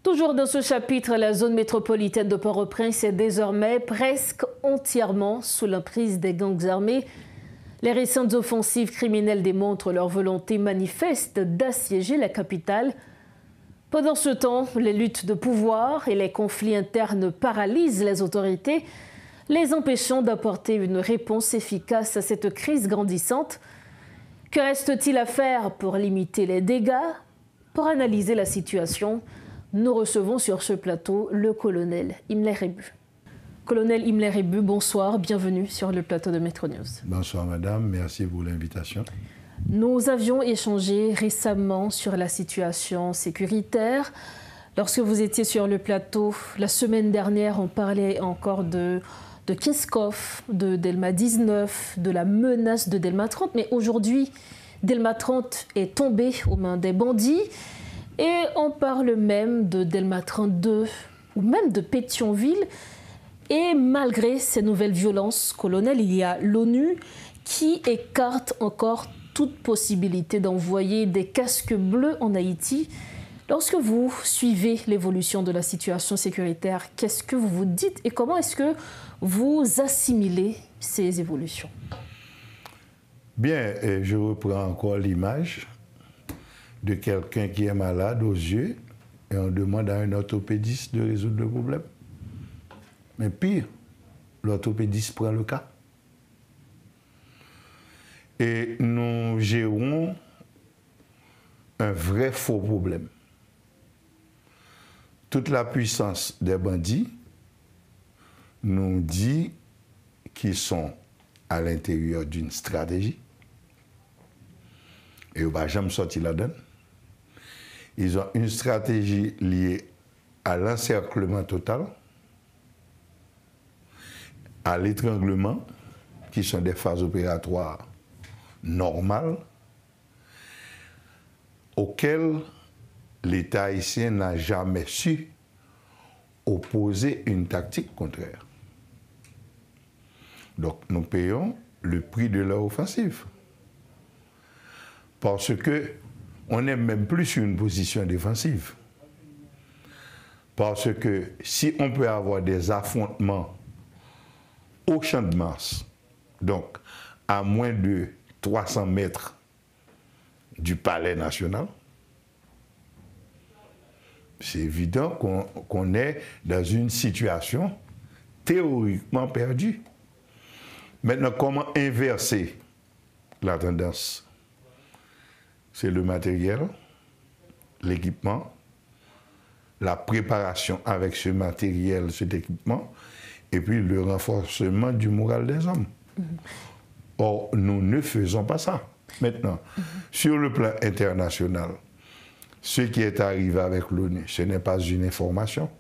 Toujours dans ce chapitre, la zone métropolitaine de Port-au-Prince est désormais presque entièrement sous l'emprise des gangs armés. Les récentes offensives criminelles démontrent leur volonté manifeste d'assiéger la capitale. Pendant ce temps, les luttes de pouvoir et les conflits internes paralysent les autorités, les empêchant d'apporter une réponse efficace à cette crise grandissante. Que reste-t-il à faire pour limiter les dégâts? Pour analyser la situation, nous recevons sur ce plateau le colonel Imler Rebu. Colonel Imler Rebu, bonsoir, bienvenue sur le plateau de Metro News. Bonsoir madame, merci pour l'invitation. Nous avions échangé récemment sur la situation sécuritaire. Lorsque vous étiez sur le plateau, la semaine dernière, on parlait encore de Kiskov, de Delma 19, de la menace de Delma 30. Mais aujourd'hui, Delma 30 est tombé aux mains des bandits. Et on parle même de Delma 32 ou même de Pétionville. Et malgré ces nouvelles violences, colonel, il y a l'ONU qui écarte encore toute possibilité d'envoyer des casques bleus en Haïti. Lorsque vous suivez l'évolution de la situation sécuritaire, qu'est-ce que vous vous dites et comment est-ce que vous assimilez ces évolutions? Bien, je reprends encore l'image de quelqu'un qui est malade aux yeux et on demande à un orthopédiste de résoudre le problème. Mais pire, l'orthopédiste prend le cas. Et nous gérons un vrai faux problème. Toute la puissance des bandits nous dit qu'ils sont à l'intérieur d'une stratégie. Et on ne va jamais sortir la donne. Ils ont une stratégie liée à l'encerclement total, à l'étranglement, qui sont des phases opératoires normales, auxquelles l'État haïtien n'a jamais su opposer une tactique contraire. Donc nous payons le prix de leur offensive. Parce qu'on n'est même plus sur une position défensive. Parce que si on peut avoir des affrontements au champ de Mars, donc à moins de 300 mètres du palais national, c'est évident qu'on est dans une situation théoriquement perdue. Maintenant, comment inverser la tendance? C'est le matériel, l'équipement, la préparation avec ce matériel, cet équipement, et puis le renforcement du moral des hommes. Or, nous ne faisons pas ça. Maintenant, sur le plan international, ce qui est arrivé avec l'ONU, ce n'est pas une information.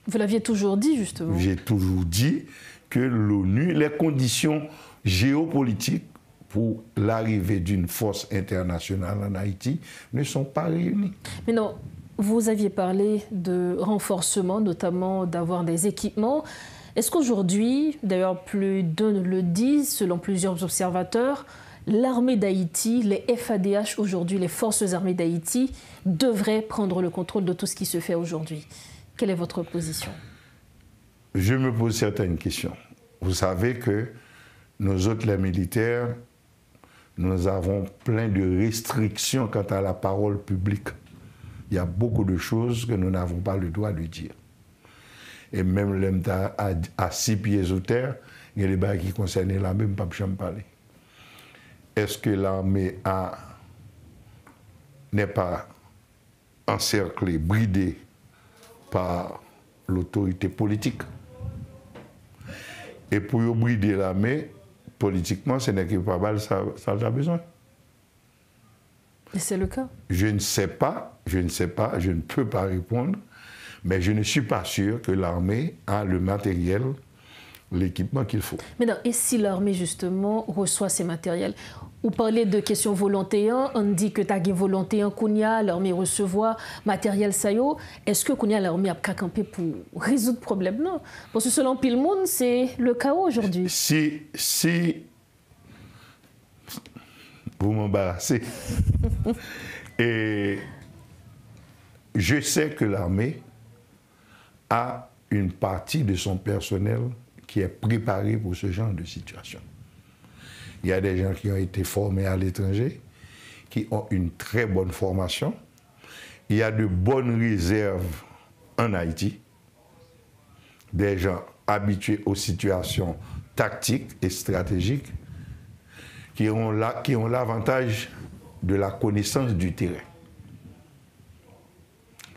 Vous l'aviez toujours dit, justement. J'ai toujours dit que l'ONU, les conditions géopolitiques pour l'arrivée d'une force internationale en Haïti ne sont pas réunies. Mais non, vous aviez parlé de renforcement, notamment d'avoir des équipements. Est-ce qu'aujourd'hui, d'ailleurs plus d'un le disent, selon plusieurs observateurs, l'armée d'Haïti, les FADH aujourd'hui, les forces armées d'Haïti, devraient prendre le contrôle de tout ce qui se fait aujourd'hui? Quelle est votre position? Je me pose certaines questions. Vous savez que nous autres, les militaires, nous avons plein de restrictions quant à la parole publique. Il y a beaucoup de choses que nous n'avons pas le droit de dire. Et même l'EMTA à 6 pieds sous terre, il y a des bails qui concernent l'armée, je ne peux pas parler. Est-ce que l'armée n'est pas encerclée, bridée par l'autorité politique? Et pour brider l'armée, politiquement, ce n'est pas mal, ça a besoin. Et c'est le cas? Je ne sais pas, je ne peux pas répondre, mais je ne suis pas sûr que l'armée a le matériel, l'équipement qu'il faut. Mais non, et si l'armée, justement, reçoit ces matériels? Vous parlez de questions volontaires, on dit que tu as une volonté en Kounia, l'armée recevoir matériel sayo. Est-ce que Kounia, l'armée a campé pour résoudre le problème? Non. Parce que selon tout le monde, c'est le chaos aujourd'hui. Si vous m'embarrassez, et je sais que l'armée a une partie de son personnel qui est préparé pour ce genre de situation. Il y a des gens qui ont été formés à l'étranger, qui ont une très bonne formation. Il y a de bonnes réserves en Haïti, des gens habitués aux situations tactiques et stratégiques, qui ont l'avantage de la connaissance du terrain.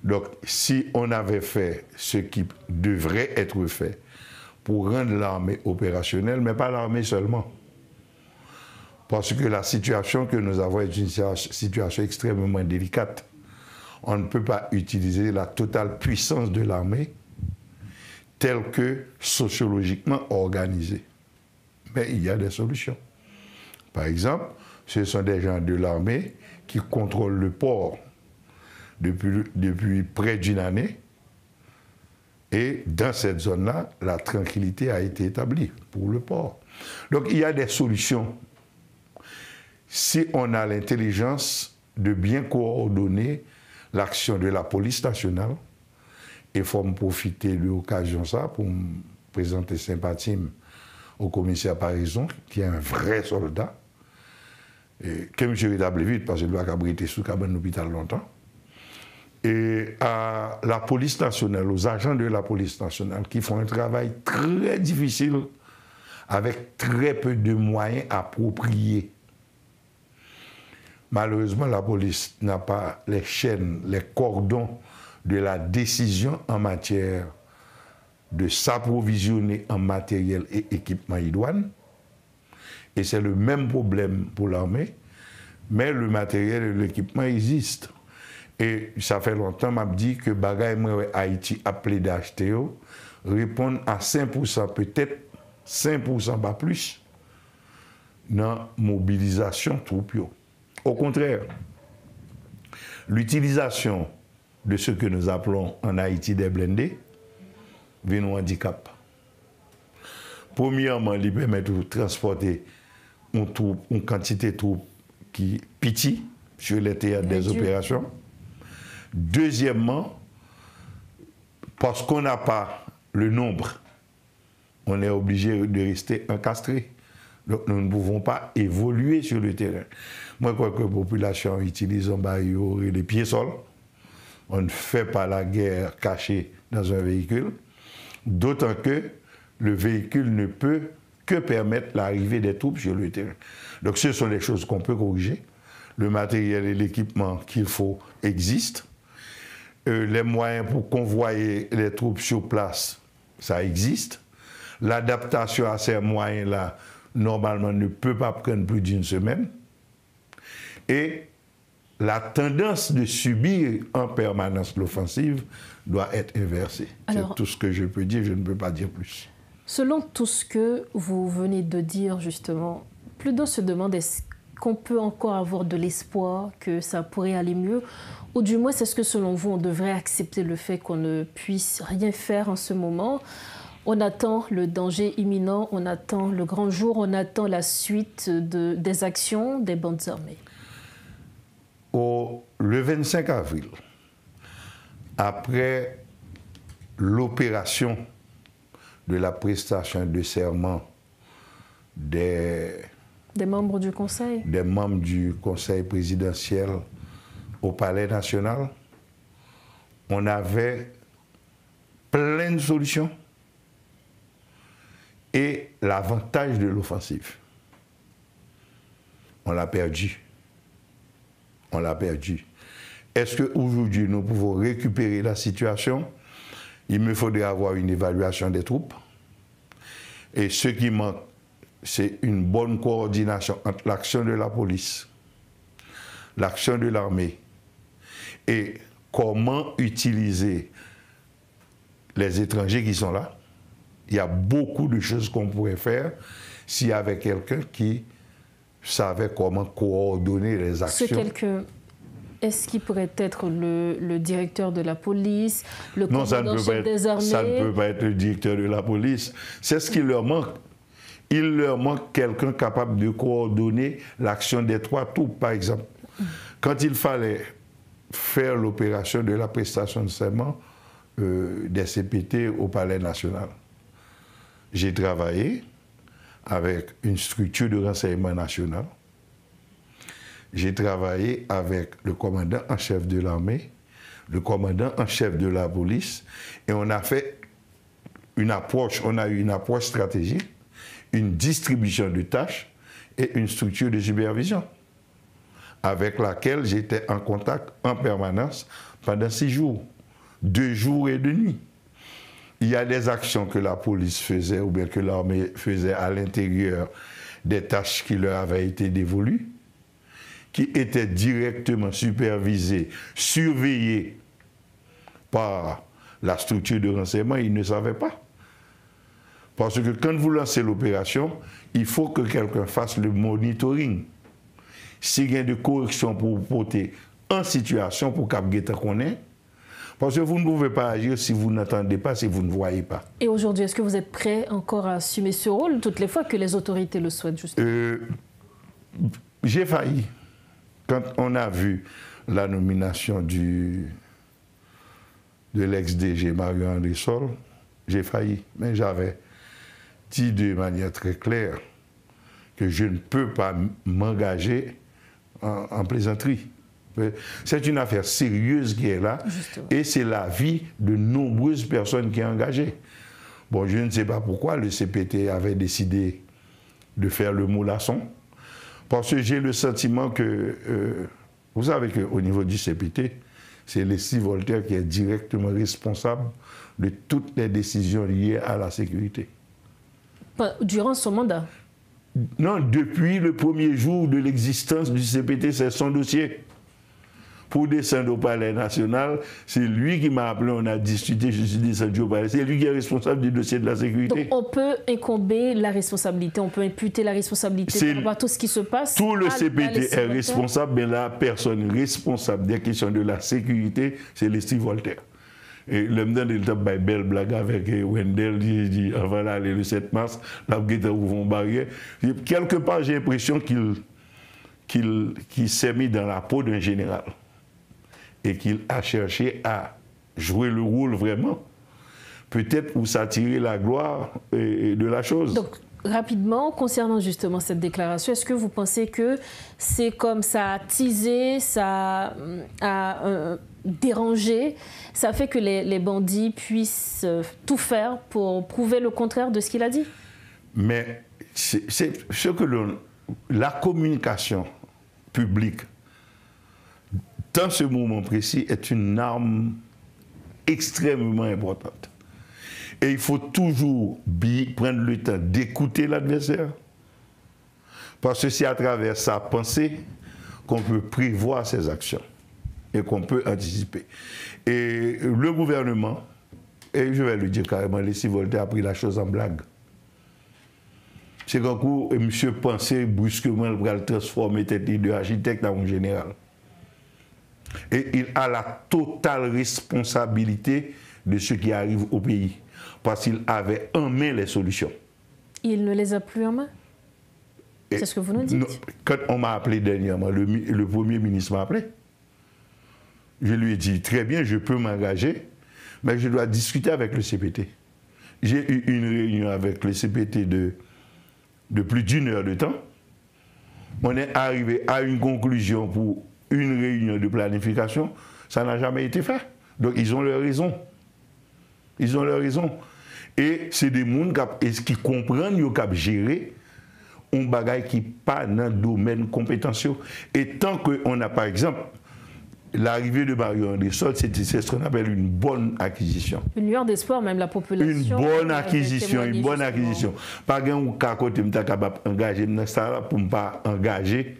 Donc, si on avait fait ce qui devrait être fait pour rendre l'armée opérationnelle, mais pas l'armée seulement, parce que la situation que nous avons est une situation extrêmement délicate. On ne peut pas utiliser la totale puissance de l'armée telle que sociologiquement organisée. Mais il y a des solutions. Par exemple, ce sont des gens de l'armée qui contrôlent le port depuis près d'une année. Et dans cette zone-là, la tranquillité a été établie pour le port. Donc il y a des solutions. Si on a l'intelligence de bien coordonner l'action de la police nationale, il faut me profiter de l'occasion ça pour me présenter sympathie au commissaire Parison, qui est un vrai soldat, et que je rétabli vite parce qu'il doit abriter sous cabane d'hôpital longtemps. Et à la police nationale, aux agents de la police nationale qui font un travail très difficile avec très peu de moyens appropriés. Malheureusement, la police n'a pas les chaînes, les cordons de la décision en matière de s'approvisionner en matériel et équipement idoine. Et c'est le même problème pour l'armée, mais le matériel et l'équipement existent. Et ça fait longtemps que je dis que Bagay Haïti a plaidé d'acheter, répondent à 5%, peut-être 5%, pas plus, dans la mobilisation troupe. Au contraire, l'utilisation de ce que nous appelons en Haïti des blindés vient nous handicap. Premièrement, il permet de transporter une quantité de troupes qui pitié sur les théâtres des opérations. Deuxièmement, parce qu'on n'a pas le nombre, on est obligé de rester encastré. Donc nous ne pouvons pas évoluer sur le terrain. Moi, je crois que la population utilise un baril et les pieds-sols. On ne fait pas la guerre cachée dans un véhicule, d'autant que le véhicule ne peut que permettre l'arrivée des troupes sur le terrain. Donc ce sont des choses qu'on peut corriger. Le matériel et l'équipement qu'il faut existent. Les moyens pour convoyer les troupes sur place, ça existe. L'adaptation à ces moyens-là, normalement, ne peut pas prendre plus d'une semaine. Et la tendance de subir en permanence l'offensive doit être inversée. C'est tout ce que je peux dire, je ne peux pas dire plus. Selon tout ce que vous venez de dire, justement, Pluto se demande est-ce qu'on peut encore avoir de l'espoir que ça pourrait aller mieux, ou du moins, est-ce que selon vous, on devrait accepter le fait qu'on ne puisse rien faire en ce moment? On attend le danger imminent, on attend le grand jour, on attend la suite des actions des bandes armées. Le 25 avril, après l'opération de la prestation de serment des membres du Conseil? Des membres du Conseil présidentiel au Palais national, on avait plein de solutions et l'avantage de l'offensive. On l'a perdu. On l'a perdu. Est-ce qu'aujourd'hui, nous pouvons récupérer la situation? Il me faudrait avoir une évaluation des troupes. Et ce qui manque, c'est une bonne coordination entre l'action de la police, l'action de l'armée et comment utiliser les étrangers qui sont là. Il y a beaucoup de choses qu'on pourrait faire s'il y avait quelqu'un qui savait comment coordonner les actions. Ce quelqu'un, est-ce qu'il pourrait être le directeur de la police, le commandant chef des armées? Ça ne peut pas être le directeur de la police. C'est ce qui leur manque. Il leur manque quelqu'un capable de coordonner l'action des trois troupes, par exemple. Quand il fallait faire l'opération de la prestation de serment des CPT au Palais national. J'ai travaillé avec une structure de renseignement national. J'ai travaillé avec le commandant en chef de l'armée, le commandant en chef de la police, et on a fait une approche, on a eu une approche stratégique, une distribution de tâches et une structure de supervision avec laquelle j'étais en contact en permanence pendant 6 jours, 2 jours et 2 nuits. Il y a des actions que la police faisait ou bien que l'armée faisait à l'intérieur des tâches qui leur avaient été dévolues, qui étaient directement supervisées, surveillées par la structure de renseignement, ils ne savaient pas. Parce que quand vous lancez l'opération, il faut que quelqu'un fasse le monitoring. S'il y a des corrections pour vous porter en situation pour qu'Abgueta connaisse, parce que vous ne pouvez pas agir si vous n'entendez pas, si vous ne voyez pas. Et aujourd'hui, est-ce que vous êtes prêt encore à assumer ce rôle toutes les fois que les autorités le souhaitent, justement? J'ai failli. Quand on a vu la nomination de l'ex-DG Mario-André Sol, j'ai failli. Mais j'avais dit de manière très claire que je ne peux pas m'engager en plaisanterie. C'est une affaire sérieuse qui est là. Justement. Et c'est la vie de nombreuses personnes qui sont engagées. Bon, je ne sais pas pourquoi le CPT avait décidé de faire le mollasson, parce que j'ai le sentiment que, vous savez qu'au niveau du CPT, c'est Leslie Voltaire qui est directement responsable de toutes les décisions liées à la sécurité. Durant son mandat? Non, depuis le premier jour de l'existence du CPT, c'est son dossier. Pour descendre au Palais national, c'est lui qui m'a appelé, on a discuté, je suis descendu au Palais. C'est lui qui est responsable du dossier de la sécurité. Donc on peut incomber la responsabilité, on peut imputer la responsabilité par rapport à tout ce qui se passe. Tout le CPT est responsable, mais la personne responsable des questions de la sécurité, c'est Leslie Voltaire. Et le temps il a fait belle blague avec Wendell, il dit avant d'aller le 7 mars, la guette ouvre barrière. Quelque part, j'ai l'impression qu'il s'est mis dans la peau d'un général et qu'il a cherché à jouer le rôle vraiment, peut-être pour s'attirer la gloire de la chose. Donc, rapidement, concernant justement cette déclaration, est-ce que vous pensez que c'est comme ça a teasé, ça a dérangé, ça fait que les bandits puissent tout faire pour prouver le contraire de ce qu'il a dit? Mais c'est ce que la communication publique, dans ce moment précis, est une arme extrêmement importante. Et il faut toujours prendre le temps d'écouter l'adversaire. Parce que c'est à travers sa pensée qu'on peut prévoir ses actions et qu'on peut anticiper. Et le gouvernement, et je vais le dire carrément, Leslie Voltaire a pris la chose en blague. C'est qu'un coup, monsieur pensait brusquement il va le transformer tête de architecte en général. Et il a la totale responsabilité de ce qui arrive au pays. Parce qu'il avait en main les solutions. Il ne les a plus en main? C'est ce que vous nous dites? Non, quand on m'a appelé dernièrement, le Premier ministre m'a appelé. Je lui ai dit, très bien, je peux m'engager, mais je dois discuter avec le CPT. J'ai eu une réunion avec le CPT de plus d'1 heure de temps. On est arrivé à une conclusion pour une réunion de planification. Ça n'a jamais été fait. Donc ils ont leur raison. Ils ont leur raison. Et c'est des gens qui comprennent qu'ils peuvent gérer un bagage qui n'est pas dans le domaine compétentiel. Et tant qu'on a, par exemple, l'arrivée de Mario-André Sol, c'est ce qu'on appelle une bonne acquisition. Une lueur d'espoir, même la population. Une bonne acquisition, une bonne acquisition. Pas qu'un cas côté je suis capable d'engager dans ça pour ne pas engager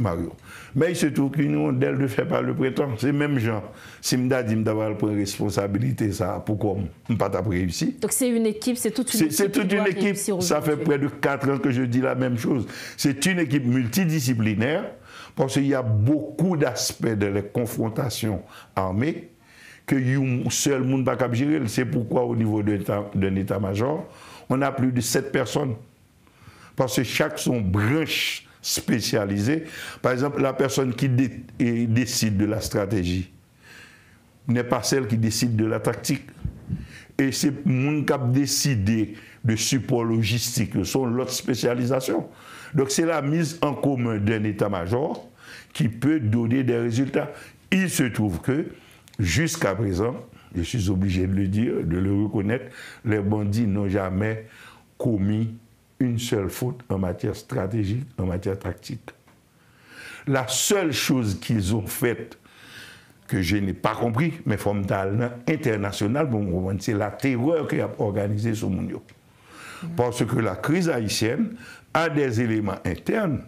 Mario. Mais il se trouve qu'une rondelle ne fait pas le printemps. C'est même genre, si je me dis d'avoir la responsabilité, ça, pourquoi je ne pas réussi. Donc c'est une équipe, c'est toute une équipe. C'est toute une équipe, ça fait près de 4 ans que je dis la même chose. C'est une équipe multidisciplinaire, parce qu'il y a beaucoup d'aspects de la confrontation armée que un seul monde ne peut pas gérer. C'est pourquoi au niveau d'un état-major, on a plus de 7 personnes. Parce que chaque son branche spécialisés. Par exemple, la personne qui décide de la stratégie n'est pas celle qui décide de la tactique. Et c'est les gens qui ont décidé de support logistique, ce sont l'autre spécialisation. Donc c'est la mise en commun d'un état-major qui peut donner des résultats. Il se trouve que, jusqu'à présent, je suis obligé de le dire, de le reconnaître, les bandits n'ont jamais commis une seule faute en matière stratégique, en matière tactique. La seule chose qu'ils ont faite, que je n'ai pas compris, mais comme talent international, bon, c'est la terreur qui a organisé ce monde. Parce que la crise haïtienne a des éléments internes,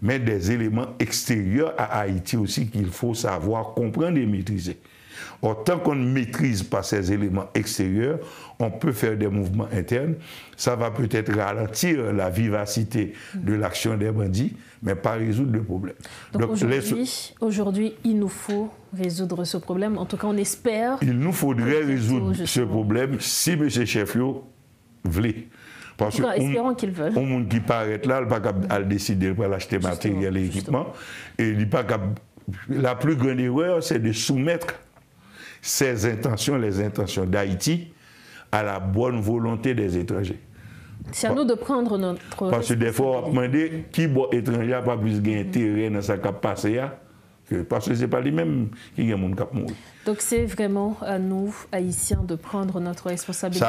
mais des éléments extérieurs à Haïti aussi qu'il faut savoir comprendre et maîtriser. Or, tant qu'on ne maîtrise pas ces éléments extérieurs, on peut faire des mouvements internes. Ça va peut-être ralentir la vivacité de l'action des bandits, mais pas résoudre le problème. Donc aujourd'hui, il nous faut résoudre ce problème. En tout cas, on espère. Il nous faudrait résoudre ce problème si M. Chefio voulait. Parce que espérons qu'ils veulent. Un monde qui paraît là, il n'est pas capable de décider de l'acheter matériel et équipement. Et il pas capable. La plus grande erreur, c'est de soumettre ses intentions, les intentions d'Haïti, à la bonne volonté des étrangers. C'est à nous de prendre notre. Parce que des fois, on demande qui est étranger n'a pas plus d'intérêt dans sa cap passé, parce que ce n'est pas lui-même qui a mon cap mourir. Donc c'est vraiment à nous, Haïtiens, de prendre notre responsabilité.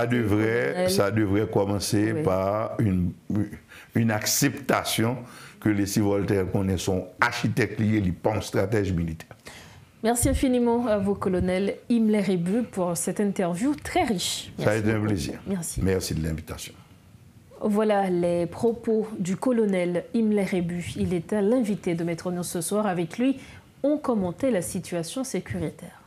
Ça devrait commencer par une acceptation que les civiles connaissent son architecte lié, ils pensent stratège militaire. Merci infiniment à vous, colonel Imler Rebu, pour cette interview très riche. Ça a été un plaisir. Merci. Merci de l'invitation. Voilà les propos du colonel Imler Rebu. Il était l'invité de Métronews ce soir. Avec lui, on commentait la situation sécuritaire.